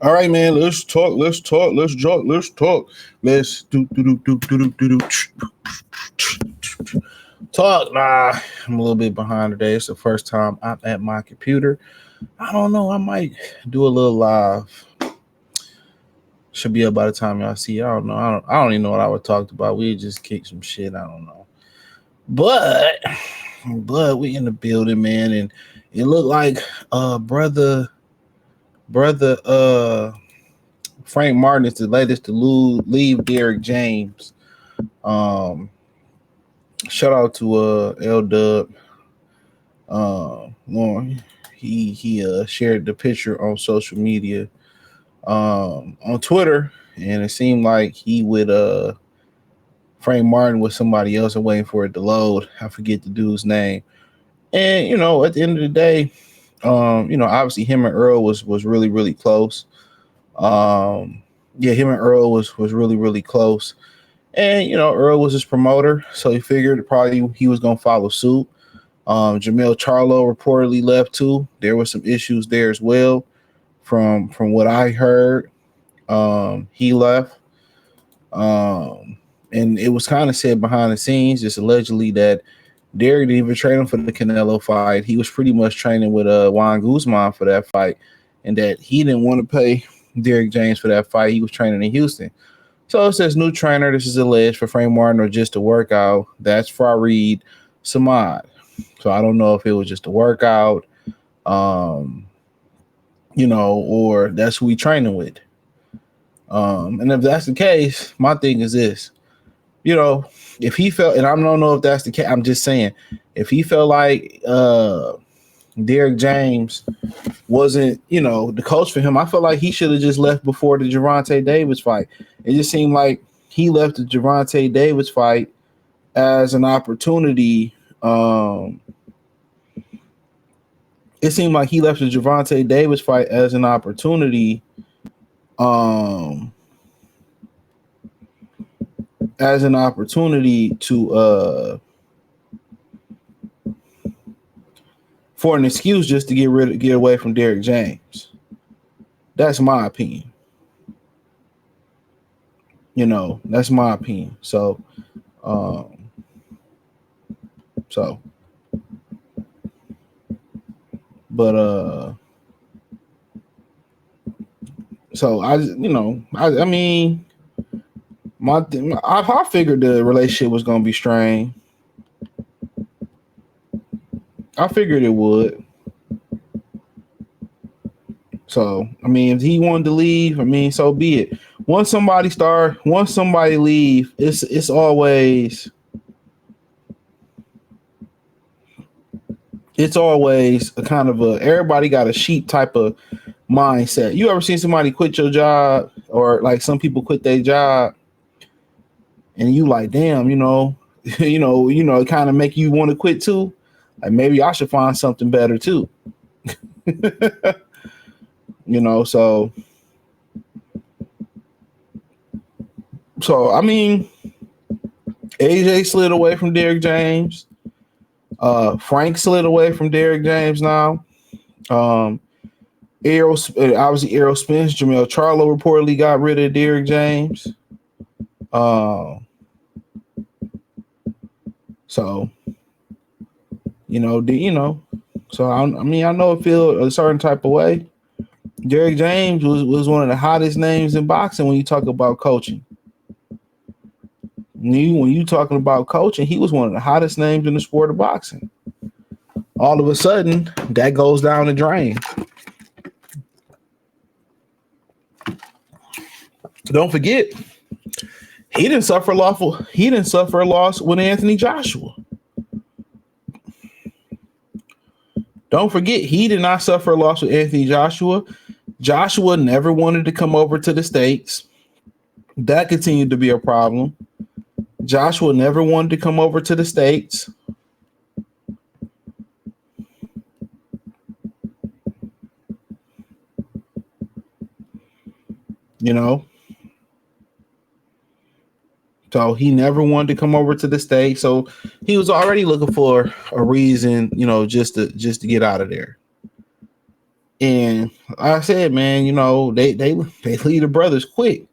All right, man. Let's talk. Let's talk. Let's talk. Let's talk. Let's do. Talk. Nah, I'm a little bit behind today. It's the first time I'm at my computer. I don't know. I might do a little live. Should be up by the time y'all see. I don't know. I don't even know what I would talk about. We just kick some shit. I don't know. But we in the building, man, and it looked like brother Frank Martin is the latest to leave Derrick James. Shout out to L Dub. Lauren. He shared the picture on social media on Twitter, and it seemed like he would Frank Martin with somebody else and waiting for it to load. I forget the dude's name. And at the end of the day, obviously him and Earl was really, really close. Him and Earl was really, really close. And Earl was his promoter, so he figured probably he was gonna follow suit. Jermell Charlo reportedly left too. There were some issues there as well. From what I heard, he left. And it was kind of said behind the scenes, just allegedly, that Derrick didn't even train him for the Canelo fight. He was pretty much training with Juan Guzman for that fight, and that he didn't want to pay Derrick James for that fight. He was training in Houston. So it says new trainer. This is alleged for Frank Martin or just a workout. That's Fareed Samad. So I don't know if it was just a workout, or that's who he training with. And if that's the case, my thing is this. If he felt, and I don't know if that's the case, I'm just saying, if he felt like Derrick James wasn't, the coach for him, I felt like he should have just left before the Gervonta Davis fight. It just seemed like he left the Gervonta Davis fight as an opportunity. It seemed like he left the Gervonta Davis fight as an opportunity. As an opportunity to for an excuse just to get away from Derrick James. That's my opinion. That's my opinion. So I mean, I figured the relationship was gonna be strained. I figured it would. So I mean, if he wanted to leave, I mean, so be it. Once somebody leave, it's always a kind of everybody got a sheep type of mindset. You ever seen somebody quit your job, or like some people quit their job, and you like, damn, it kind of make you want to quit too. Like maybe I should find something better too. So I mean, AJ slid away from Derrick James. Frank slid away from Derrick James now. Errol Spence, Jermell Charlo reportedly got rid of Derrick James. So I know it feels a certain type of way. Derrick James was one of the hottest names in boxing when you talk about coaching. When you talking about coaching, he was one of the hottest names in the sport of boxing. All of a sudden, that goes down the drain. Don't forget, he didn't suffer a loss with Anthony Joshua. Don't forget, he did not suffer a loss with Anthony Joshua. Joshua never wanted to come over to the States. That continued to be a problem. Joshua never wanted to come over to the States. So he never wanted to come over to the States. So he was already looking for a reason, just to get out of there. And like I said, man, you know, they leave the brothers quick.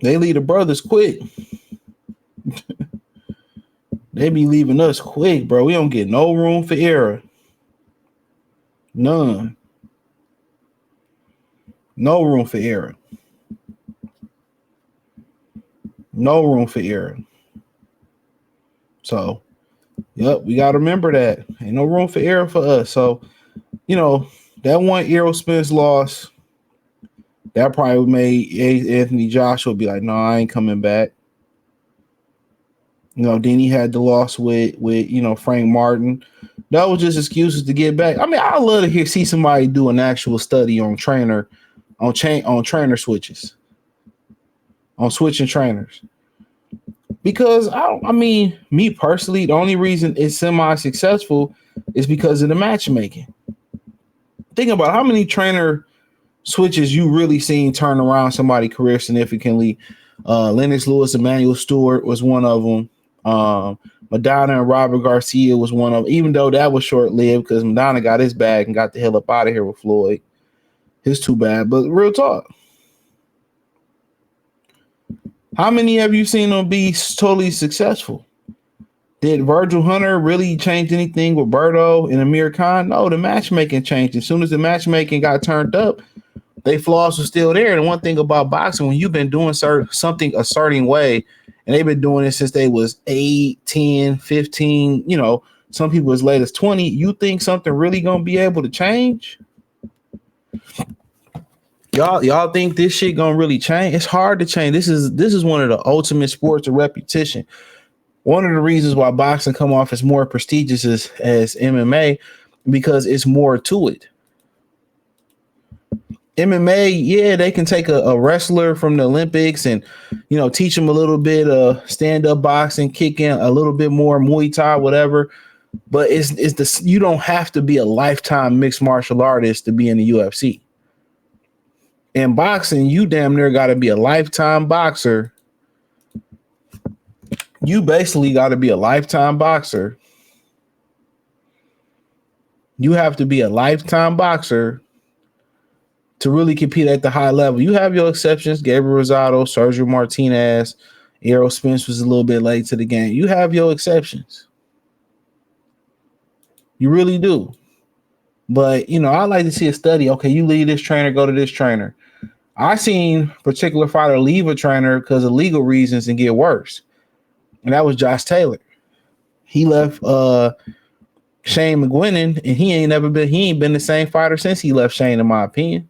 They leave the brothers quick. They be leaving us quick, bro. We don't get no room for error. None. No room for error. No room for error. So, yep, we gotta remember that. Ain't no room for error for us. So, you know, that one Errol Spence loss, that probably made Anthony Joshua be like, no, I ain't coming back. You know, then he had the loss with Frank Martin. That was just excuses to get back. I mean, I love to see somebody do an actual study on trainer switches, on switching trainers. Because I mean, me personally, the only reason it's semi-successful is because of the matchmaking. Think about how many trainer switches you really seen turn around somebody's career significantly. Lennox Lewis, Emmanuel Stewart was one of them. Madonna and Robert Garcia was one of them, even though that was short-lived because Madonna got his bag and got the hell up out of here with Floyd. It's too bad, but real talk. How many have you seen them be totally successful? Did Virgil Hunter really change anything with Berto and Amir Khan? No, the matchmaking changed. As soon as the matchmaking got turned up, they flaws were still there. And one thing about boxing, when you've been doing something a certain way, and they've been doing it since they was 8, 10, 15, you know, some people as late as 20, you think something really gonna be able to change? Y'all think this shit gonna really change? It's hard to change. This is one of the ultimate sports of repetition. One of the reasons why boxing come off as more prestigious as MMA, because it's more to it. MMA, yeah, they can take a wrestler from the Olympics and, you know, teach them a little bit of stand-up boxing, kick in a little bit more Muay Thai, whatever. But you don't have to be a lifetime mixed martial artist to be in the UFC. In boxing, you damn near got to be a lifetime boxer. You basically got to be a lifetime boxer. You have to be a lifetime boxer to really compete at the high level. You have your exceptions, Gabriel Rosado, Sergio Martinez, Errol Spence was a little bit late to the game. You have your exceptions. You really do. But, you know, I like to see a study. Okay, you leave this trainer, go to this trainer. I seen a particular fighter leave a trainer because of legal reasons and get worse. And that was Josh Taylor. He left Shane McGuinness, and he ain't been the same fighter since he left Shane, in my opinion.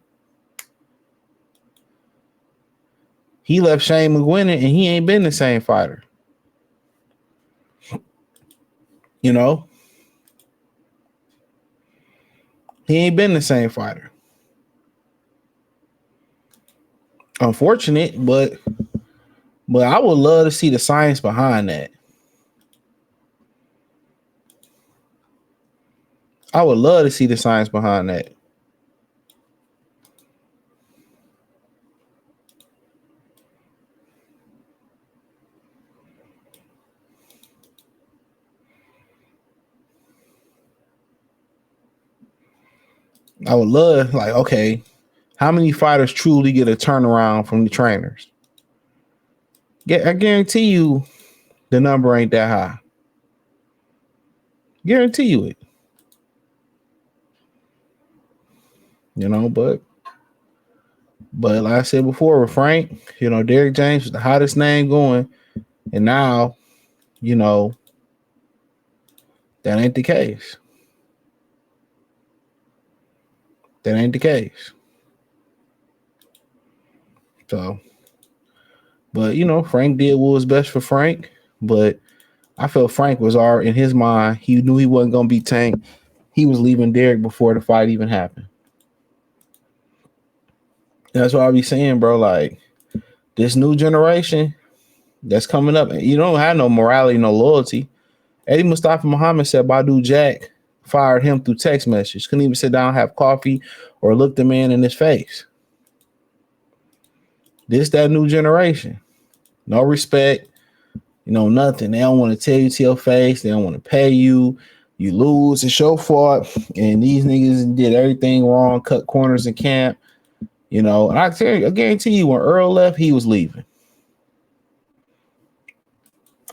He left Shane McGuinness, and he ain't been the same fighter. You know? He ain't been the same fighter. Unfortunate, but I would love to see the science behind that. I would love to see the science behind that. I would love, like, okay, how many fighters truly get a turnaround from the trainers? I guarantee you the number ain't that high. Guarantee you it. You know, but like I said before with Frank, you know, Derrick James was the hottest name going. And now, you know, that ain't the case. That ain't the case. So, but, you know, Frank did what was best for Frank. But I felt Frank was already, in his mind, he knew he wasn't going to be tanked. He was leaving Derrick before the fight even happened. That's what I be saying, bro. Like, this new generation that's coming up, you don't have no morality, no loyalty. Eddie Mustafa Muhammad said Badu Jack fired him through text message. Couldn't even sit down, have coffee, or look the man in his face. This that new generation. No respect, you know, nothing. They don't want to tell you to your face. They don't want to pay you. You lose, it's your fault. And these niggas did everything wrong, cut corners in camp, you know. And I guarantee you, when Earl left, he was leaving.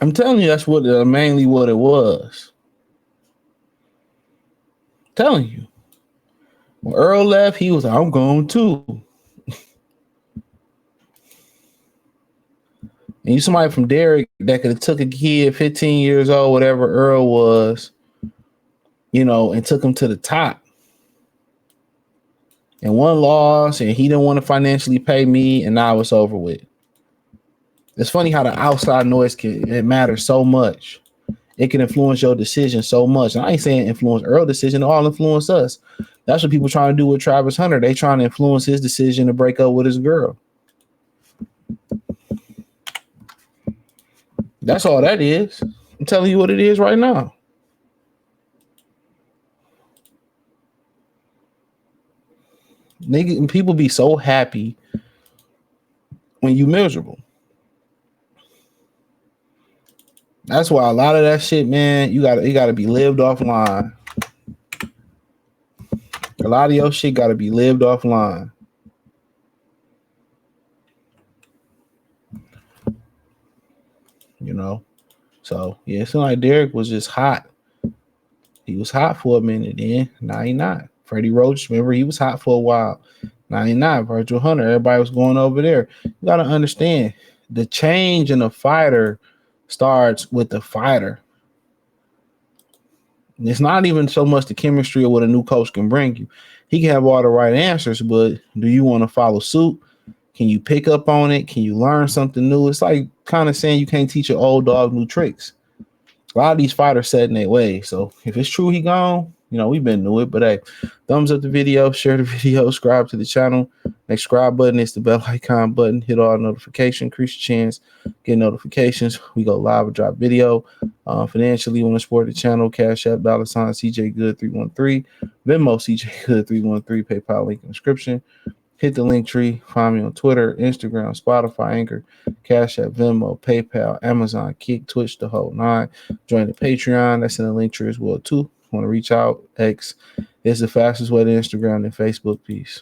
I'm telling you, that's what mainly what it was. I'm telling you. When Earl left, he was like, I'm going too. And you somebody from Derrick that could have took a kid 15 years old, whatever Earl was, you know, and took him to the top. And one loss, and he didn't want to financially pay me, and now it's over with. It's funny how the outside noise it matters so much. It can influence your decision so much. And I ain't saying influence Earl's decision, all influence us. That's what people trying to do with Travis Hunter. They trying to influence his decision to break up with his girl. That's all that is. I'm telling you what it is right now. Nigga, people be so happy when you miserable. That's why a lot of that shit, man, you gotta be lived offline. A lot of your shit gotta be lived offline. You know? So yeah, it seemed like Derrick was just hot. He was hot for a minute, then now he not. Freddie Roach, remember, he was hot for a while. Now he not. Virgil Hunter, everybody was going over there. You gotta understand, the change in a fighter starts with the fighter. It's not even so much the chemistry of what a new coach can bring you. He can have all the right answers, but do you want to follow suit? Can you pick up on it? Can you learn something new? It's like kind of saying you can't teach an old dog new tricks. A lot of these fighters set in their way. So if it's true he gone, you know, we've been to it. But hey, thumbs up the video, share the video, subscribe to the channel. Next subscribe button is the bell icon button. Hit all notifications, increase your chance, get notifications. We go live or drop video. Financially, want to support the channel, Cash App, $ CJ Good 313, Venmo CJ Good 313, PayPal link in the description. Hit the link tree. Find me on Twitter, Instagram, Spotify, Anchor, Cash App, Venmo, PayPal, Amazon, Kick, Twitch, the whole nine. Join the Patreon. That's in the link tree as well, too. Want to reach out? X is the fastest way to Instagram and Facebook. Peace.